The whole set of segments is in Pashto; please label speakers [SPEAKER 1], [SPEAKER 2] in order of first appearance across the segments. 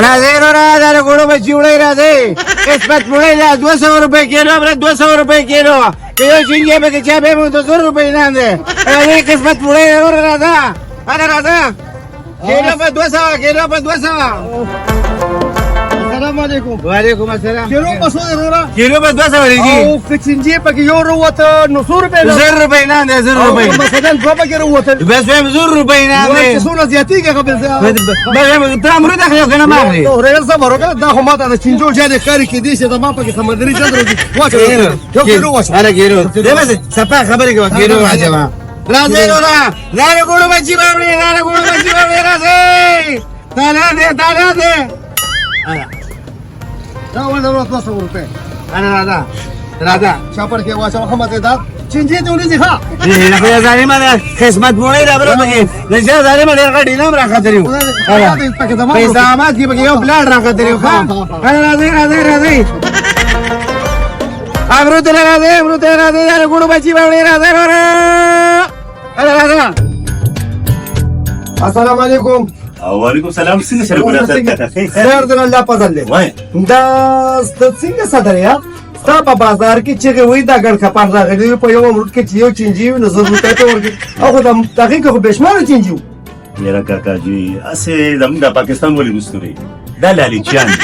[SPEAKER 1] राधे रो राधे गोड़ो में चिवड़े राधे किस्मत मुड़े जा 200 रुपए किलो अपने 200 रुपए किलो ये चिंगे पे के चाबे में 200 रुपए ना दे अरे किस्मत मुड़े रो राधा अरे राधा किलो पे 200
[SPEAKER 2] Assalamualaikum.
[SPEAKER 1] Waalaikumsalam.
[SPEAKER 2] Kilo masuk era.
[SPEAKER 1] Kilo पे 200 जी
[SPEAKER 2] Oh, fixinje pakai euro wat 900 rupiah.
[SPEAKER 1] 200 रुपए ना दे 200 रुपए
[SPEAKER 2] Masalan berapa kira wat?
[SPEAKER 1] बस में 200 रुपए ना दे
[SPEAKER 2] Sudah jati ke kabel saya?
[SPEAKER 1] बस तराम रुदा खयो कना मारे
[SPEAKER 2] Oh, real sabar kan? Dah homat ada cinjol jadi kari kidi saya dah apa ke samadri jadro. Wah, yo kilo wah.
[SPEAKER 1] अरे गिरो दे बस सपा खबर के गिरो आ जावा राधे रो राधे गोड़ो बच्ची बाबरे राधे गोड़ो बच्ची बाबरे राधे ताला दे
[SPEAKER 2] Dah wala 200 rupiah.
[SPEAKER 1] अरे Radha
[SPEAKER 2] Siapa ke wah sama homat dah? Cinje tu ni dia.
[SPEAKER 1] ये रखो जाने मारे किस्मत मोड़े रबरो बगे नशा जाने मारे का डिनम रखा तेरी
[SPEAKER 2] Pakai dah
[SPEAKER 1] पैसा मत की बगे यो प्लाट रखा तेरी का अरे राधे अमृत राधे यार गुड़ बच्ची बावड़ी राधे रो अरे राधा
[SPEAKER 2] Assalamualaikum.
[SPEAKER 3] वालेकुम सलाम सिंह सर बोला
[SPEAKER 2] Sayar dengan lapas aja.
[SPEAKER 3] वाह
[SPEAKER 2] Da singa sadar ya. Sta bazar ki chege wei da gar khapar da gadi po yo mrut ke chiyo chinji na zurut ta or ki ako da taqiq ko beshmar chinji
[SPEAKER 3] मेरा काका जी असे दमदा पाकिस्तान वाली मुस्तुरी दलाली चांदी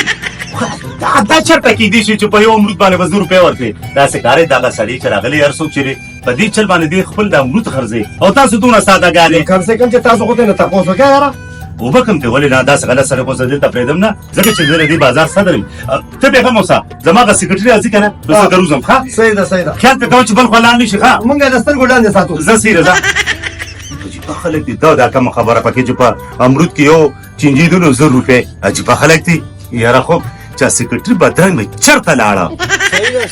[SPEAKER 3] आता चरता की दिशे चुप यो अमृत बाने बजूर रुपए वर्ते दासे कारे दागा साड़ी चरागले यार सोच रे पदी चल बाने दे खपल दा अमृत खर्जे او تاسو دونه ساده غالي
[SPEAKER 2] kam se kam che taso ko te na taposo ke ara
[SPEAKER 3] وبکم ته ولې نه دا څنګه سره کو زده ته پریدم نه ځکه چې زره دی بازار صدرم ته به کوم وسه زماغه سیکریټری ازي کنه بس دروزم ښا
[SPEAKER 2] sayda
[SPEAKER 3] خیال ته کوم چې بل خلان نشي ښا
[SPEAKER 2] munga da star godan de sato
[SPEAKER 3] زسیره دا چې په خلک دي دا کوم خبره پکې چې په امرود کې یو چنجي دونو 100 روپے چې په خلک دي یاره خو چې سیکریټری بدرنګ مې چرته لاړه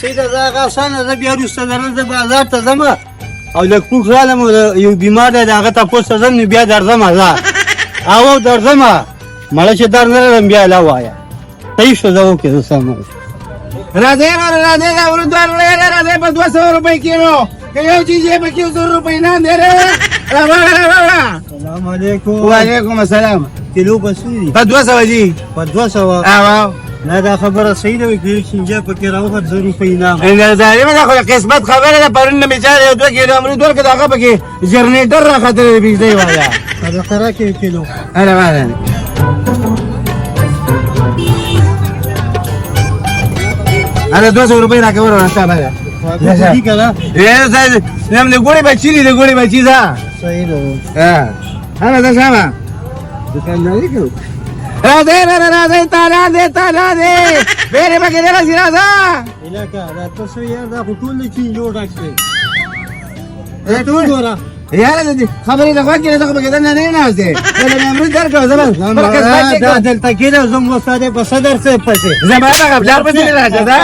[SPEAKER 1] سیده دا غاسانه د بیا رسته درنه بازار ته زما او لک پوښ عالم یو بیمار دی هغه تاسو ځم بیا درځم زه او درځم مړ چې در نه لم بیا لا وایا صحیح شو زو کې سم راځه راځه په 200 روپے کیلو که یو چیز یې په 200 روپے نه دی السلام علیکم وعلیکم السلام کیلو بسوی په 200 جی په 200 او نه دا خبره صحیح ده چې چنجه پکې راوخه 200 روپے نه ان ظالم دا خو قسمت خبره ده پرنه میچاره یو 2 کیلو امر دور کې داغه پکې جنریټر راخته بجلی والا دا خره کې کیلو اره واه انا 200 روپے راکې ورته باندې ٹھیک ہے نا یہ سائز ہم نے گوڑی بچی لی گوڑی بچی تھا صحیح ہے ہاں انا دا شابا دکانداری کیوں راضی تالا دے میرے بغیر راضی راضا علاقہ دا تو یار دا ټول چی جوړ راځي اے ټول جوړا یار دې خبرې دا وکړه دا بغیر نه نه ده دا امر درکو زما دا دلته کېده زم وساده په صدر څخه پسې زما هغه بلار پسې راځه دا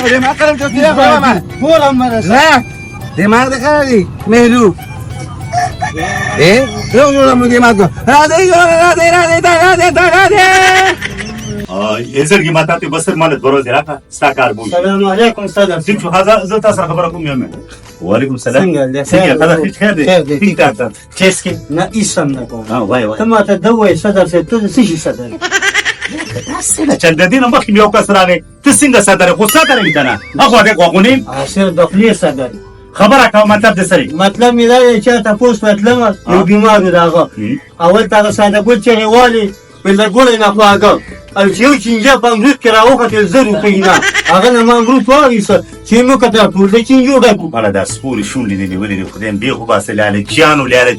[SPEAKER 1] دې ما کړم چې کیږي ما ټول امر لا دې ما ده کړی مهرو یو موږ دې ما کو راځي
[SPEAKER 3] ازر کی ماته ته بسر مال درو دی راکا ستا کار بو
[SPEAKER 1] السلام علیکم استاد
[SPEAKER 3] سیم شو هغه زه تاسو خبره کوم یم وعلیکم السلام څنګه دا هیڅ خیر دی ټیک ټاک چسکی
[SPEAKER 1] نه ایسم نه کوم
[SPEAKER 3] وای
[SPEAKER 1] ته ماته دوی صدر څه ته څه شي صدر
[SPEAKER 3] څنګه چل د دې نه مخکې یو کس راغی ته څنګه صدر خو صدر یې کنه هغه دې کوونی
[SPEAKER 1] اخر دخلی صدر
[SPEAKER 3] خبره کوم مطلب د سری
[SPEAKER 1] مطلب می دا چې تاسو مطلب یو بیمار دغه اول تاسو ساده ګل چې والی بل ګول نه خواګه او چې یو چنجه په امروز کې راوخته 100 روپے نه هغه نه امروز وایسه چې مو کته ټول چې جوړه کو
[SPEAKER 3] بل دا سپوري شونډې دې ولې خدای به خو باسه لاله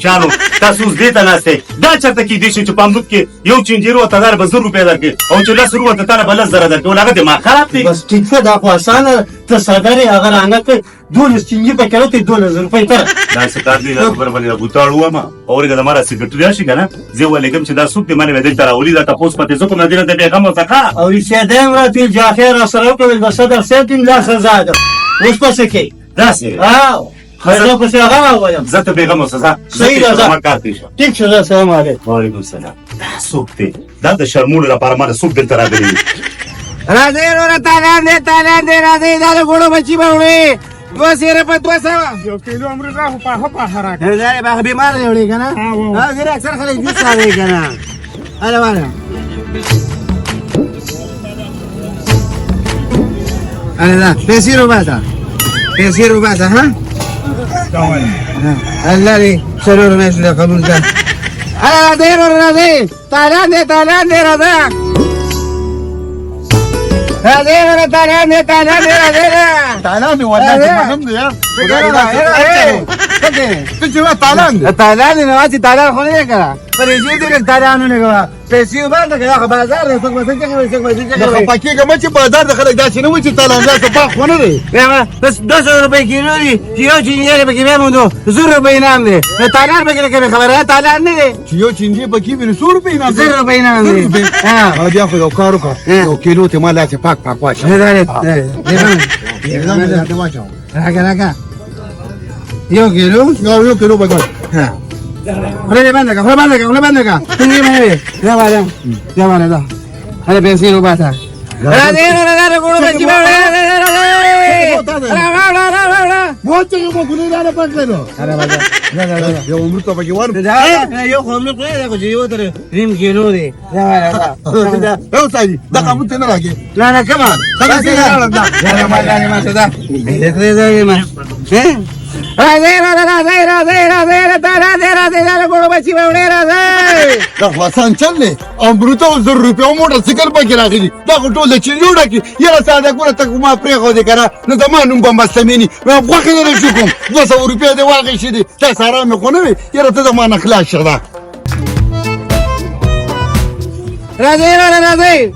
[SPEAKER 3] چانو تاسو دې ته ناسته دا چرته کې دي چې په امروز کې یو چنجيرو ته در 100 روپے درکې او چې 10 روپے ته بل 1000 درکې ولغه دې ما خراب دي
[SPEAKER 1] بس ټیک ده دا خو اسانه ته صدر هغه رانګه کې 200 چنجي په کړه ته 2000 روپے تر
[SPEAKER 3] دا څه کار دی دا خبر باندې بوتاړو ما اورګه د مارا سیکریټری راشي کنه زه ولیکم چې دا سوق دې باندې ودل تر اولي دا تاسو پته زه کوم نه دې کوم څه او چې دیم راته ځاخر سره کوم د صدر سیتین لا سزا اوس پسې کې داسې
[SPEAKER 1] او خزه پسې هغه وایم
[SPEAKER 3] زه ته بیغم سزا
[SPEAKER 1] صحیح ده
[SPEAKER 3] ما کار کوي
[SPEAKER 1] ټیک شه السلام علیکم
[SPEAKER 3] وعلیکم السلام دا سوق دی دا د شرمولو لپاره ما سوق دلته راغلی
[SPEAKER 1] راځي ورته تاله دې راځي دا ګورو بچي باندې 200 په 200
[SPEAKER 2] یو کیلو امر راو په حراک
[SPEAKER 1] دا به بیمار دی کنه ها غیر اکثر خلک دې ساده کنه اله والا انا دا پیسې روباته پیسې روباته ها الله دې سرور مې له قبول کړه انا دې راځي تالان دې راځه
[SPEAKER 2] تعالى والله ما يا
[SPEAKER 1] تعالان نواتي تعالان خوني كذا فريجي دي تعالان نيغا پیسې باندې کړه بازار ته څنګه څنګه
[SPEAKER 2] پاکي کوم چې بازار د خلک دا چې نو چې تعالان ځکه په خونه دی
[SPEAKER 1] بس 200 روپے کیلو دي یو چینجه به کې مونږ 100 روپے نام دي تعالان به کې خبره تعالان نه دي
[SPEAKER 2] یو چینجه په کې 100 روپے نام
[SPEAKER 1] 100 روپے نام دي
[SPEAKER 2] ها بیا خو یو کار وکړه یو کیلو ته مال ته پاک واشه
[SPEAKER 1] راګه یو کیلو
[SPEAKER 2] بګا
[SPEAKER 1] ها خله باندې کا څنګه مې یا واره دا هله پیسې روباته را دې ګورو بچی
[SPEAKER 2] وڅ یو ګورې را پټلو
[SPEAKER 1] اره بازار
[SPEAKER 2] یو عمر ته بګي ور
[SPEAKER 1] یو خو موږ کړه دا یو تر ریم کیلو دی یا واره
[SPEAKER 2] یو سایي دا کوم ته نه راګي
[SPEAKER 1] نه کما
[SPEAKER 2] څنګه
[SPEAKER 1] یا ما څه دا دې دې ما ګورو بچی
[SPEAKER 2] دا وسان چلې امبروته 100 روپیا موټر سایکل پکې راغلي دا ټول د چین جوړه کی یره ساده ګوره ته ما پرې خو دې کنه نو د ما نوم په مسلماني ما خوخه نه شو کوم 200 روپیا دی واغې شي دي تا سره مې خو نه وي یره ته د ما نه خلاص شغه
[SPEAKER 1] راځي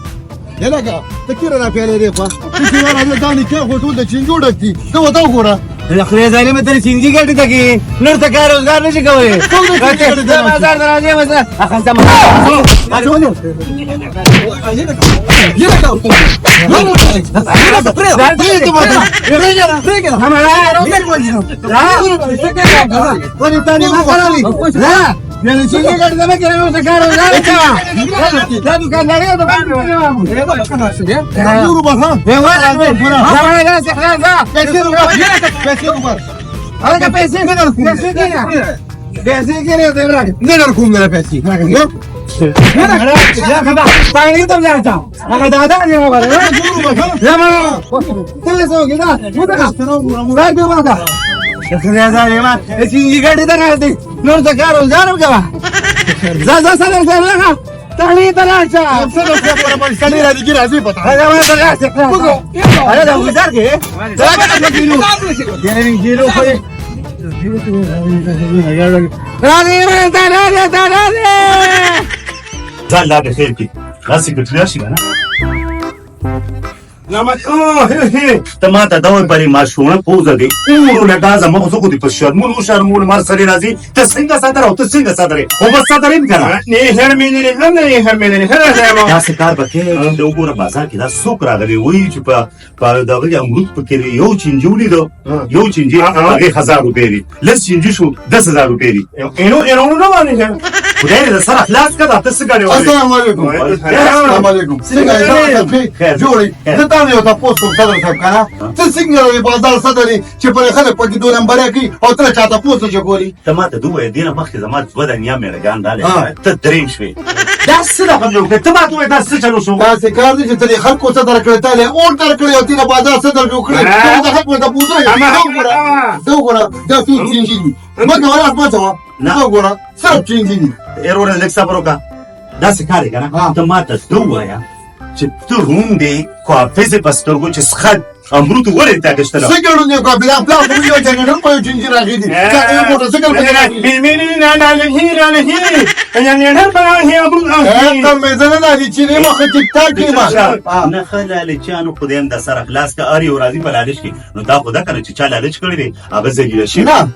[SPEAKER 2] دلګه تکیر را پیلې دی په چې ورته دانی کې خو ټول د چین جوړه کی ته وتا وګوره
[SPEAKER 1] لخرې ځای مې تر سینګي ګټه تکي نور ته کار روزګار نشي کولای بازار درازه وځه اخځه يعني شيء قاعد ما كانوا تكاروا لا دكان لا دكان
[SPEAKER 2] نور بها
[SPEAKER 1] يا ولد لا لا سخان لا هذا بيسي بيسي كده دبرك
[SPEAKER 2] نركم من بيسي
[SPEAKER 1] يا خدا طايني تو جاتا هذا دادا يا ولد يا ما تلسو كده مو ده ما شيء قاعد تراجع نور تكاروا زاروا كمان زازا سلام تاني تلاشه
[SPEAKER 2] سره په سړی را دي راځي پتا
[SPEAKER 1] هذا ما تلاشه هذا وزار کې تلاشه کیلو یعنی کیلو خو راځي
[SPEAKER 3] ځان لا به خیر کې خاصه کټلیا شي کنه
[SPEAKER 1] لما
[SPEAKER 3] ته ما ته دا وایي پرې ماشومه پوزه دی ورونه دا زما خو دې په شرمونو مار سړی راځي ته څنګه ساتره او ته څنګه ساتره او بس ساتره یې کنه
[SPEAKER 1] نه هرمینه
[SPEAKER 3] داسې کار به کې د وګوره بازار کې دا څوک راغلی وایي چې په دغه امرود په کې یو چینجي ولیدو یو چینجي هغې 1000 روپۍ دي لس چینجي شو 10000 روپۍ دي
[SPEAKER 1] اینو نه باندې
[SPEAKER 3] خدای دې سره خلاص کړه ته څه ګڼې
[SPEAKER 2] السلام علیکم السلام علیکم څنګه جوړې یو تاسو صدر صاحب کنه څه څنګه بازار صدر چې په خلک پکې دوه نمبر کوي او تر چاته پوسټ چګوري
[SPEAKER 3] ته ما ته دوه دینه مخکې زما دوه دنیا مې رګان دالې ته دریم شوې دا څه ده په ته ما ته دا څه چلو شو
[SPEAKER 2] دا څه کار دي چې ته خلکو صدر کړی ته له اور تر کړی او تینا بازار صدر جوړ کړی دا خلکو ته پوسټ دا وګوره دا څه چینجی دي مګر ولا ما ته دا وګوره څه چینجی دي
[SPEAKER 3] ایرور لیک صبر وکړه دا څه کار کنه ته ما ته دوه یا چې ته روم دی خو حافظ پسترګو چې څخه امرود ورې تا کشتله
[SPEAKER 2] څنګه نه کو بلا پلا خو یو جنرال په چینجی راغی دي دا موټر سایکل په راغی
[SPEAKER 1] نه يعني نرفع هي امرود
[SPEAKER 2] ته مې زنه نه چې نه مخ ټیک ټاک کې ما
[SPEAKER 3] نه خلل چانو خدایم د سره خلاص کا اری ورازي په لالش کې نو دا خدا کنه چې چا لالش کړی دی هغه زګیل شي
[SPEAKER 2] نه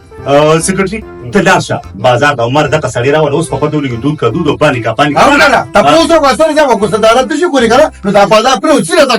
[SPEAKER 3] سکرټری ته لاشه بازار د عمر د کسړی راول اوس په پټو لګي دود کا دود او پانی کا پانی
[SPEAKER 2] او نه تاسو کو سره ځو کو صدارت شي کولی کنه نو دا بازار پر وسیله
[SPEAKER 1] تا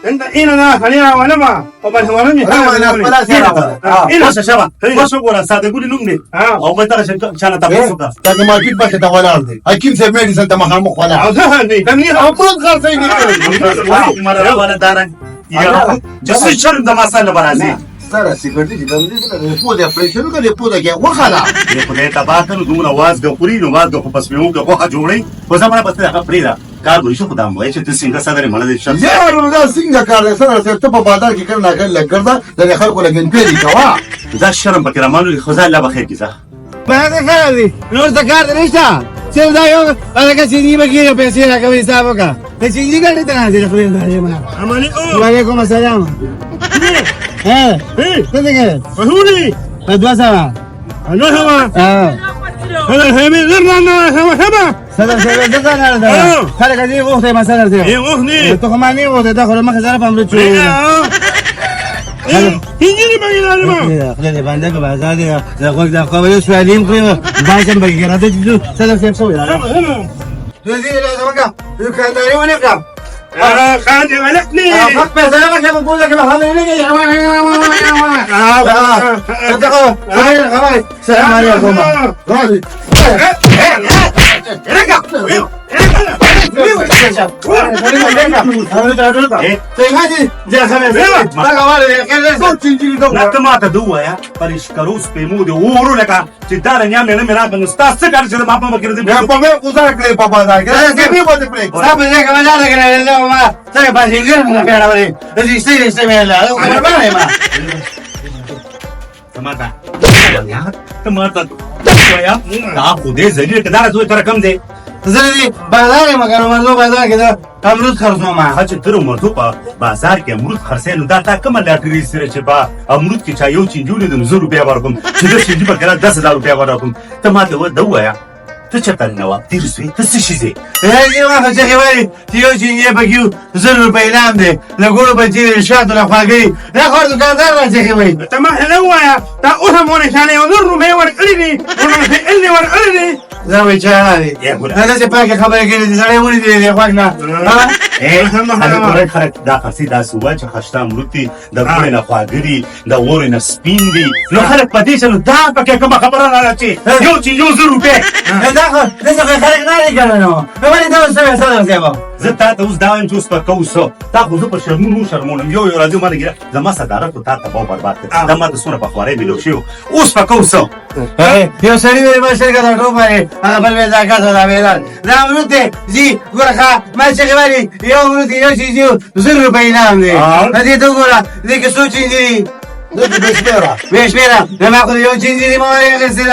[SPEAKER 1] انت انا خلينا ونما وبل هو نمي
[SPEAKER 3] انا شباب وشو ګور ساده ګولې نوم دی او مې تر شانه تاسو کا
[SPEAKER 2] دا مارکیټ باندې دا ولر دی حکیم صاحب میډیسن ته مخه مخ ولا
[SPEAKER 1] او ده نه تمني
[SPEAKER 2] خپل خرڅې
[SPEAKER 3] نه مره ولا دارن یا جسې شرم د مساله برازي
[SPEAKER 2] سره سیګریټ دې د پوده پرېشن کړي پوده کې وخاله
[SPEAKER 3] په دې تبا کنه دومره واز د خوري نو واز د خو پس میو کې خو جوړي خو زمونه پس هغه پریدا کار وشو خدام وای چې ته څنګه صدر مړه دې شم
[SPEAKER 2] یارو دا څنګه کار دی سره ته په بازار کې کړه نه لګردا د خلکو لګن پیری کوا
[SPEAKER 3] دا شرم پکې رامانو خو ځان لا بخیر کیسه
[SPEAKER 1] باندې خیر دي نور څه کار دی نشته چې دا یو هغه چې نیمه کې پیسې راکوي حساب وکړه ته چې دې ګټه ته نه دې خو دې ما وعلیکم السلام ها څه دې
[SPEAKER 4] فهولي
[SPEAKER 1] دوه سوا
[SPEAKER 4] انا هوا هذا الهيمي غيرنا هوا
[SPEAKER 1] صدر صدر دغه نه ده خلک دې وخت ما صدر دې
[SPEAKER 4] وخني
[SPEAKER 1] ته کومه نه وته دا خو ما خزر په امر چو
[SPEAKER 4] يجيني بقى لازم
[SPEAKER 1] خلي باندې په بازار دې دا خو دا خو سوالیم کړو باندې به ګرځي دې صدر څه شوی دې لازم وکړه یو کانداري ونه کړه
[SPEAKER 4] خالي ولكني
[SPEAKER 1] فقط بزاف كما بقول لك ما هذا السلام عليكم
[SPEAKER 3] ماته دوایا پرېش کروس په مو دی ورو لکه چې دا رنګ نه مې راغلی ستا څه کار چې ما په مکر دې
[SPEAKER 2] په مې گزار کړې په بازار کې دې به پاتې پرې
[SPEAKER 1] صاحب دې کومه ځای کې نه ما څنګه باندې ګر نه پیړاوي دې سې مې لا ما
[SPEAKER 3] टमाटर دا خو دې زلیل کدار زوی تر کم دی
[SPEAKER 1] زه دې بازار مګر مرزو بازار کې دا امروز خرڅو ما
[SPEAKER 3] هڅه تر مرزو په بازار کې امروز خرڅې نو دا تا کومه لاټري سره چې با امروز کې چا یو چنجولې د 100 روپیا ورکوم چې د چنجي په کړه 10000 روپیا ورکوم ته ماته و دوایا ته چته نو تیر سوی ته څه شي زی
[SPEAKER 1] یې ما چې وایي چې یو چنجي بګیو 100 روپیا اعلان دی لګورو په چې شاته لا خواږي دا خو دکاندار راځي وایي
[SPEAKER 4] ته ما هلوایا تا اوه مونږ شانه یو نور مې ورکړې دي ورنه اللي ورکړې
[SPEAKER 1] دا وی چاره دی دا چې پاکه خبره کوي چې سړی ونی دی خو نه
[SPEAKER 3] دا خاصی دا سوبا چې خشته امروتي د ګورې نه خواګري د ورې نه سپین دي نو خلک پدې چې دا پکې کومه خبره نه راځي یو چې یو 100 روپیا
[SPEAKER 1] دا خو خلک نه لري کنه نو ولې دا څه څه ځای
[SPEAKER 3] زه تا ته اوس دا وایم چې اوس په کوسو تا خو زه په شرمونم یو راځي ما نه زما صدارت تا ته به برباد کړ دا ما د سونه په خوارې ملو شو اوس په کوسو
[SPEAKER 1] یو سړی ویل ما شرکت راټوبه هغه بل وی زکات دا ویل دا امروته زی ګورخه ما چې غواړي یو امروته یو چې یو 100 روپۍ نام دی دې ته ګوره دې کې سوچ دی
[SPEAKER 2] دې بسپرا
[SPEAKER 1] بشپره دا ما خو یو چې دی ما یې لسه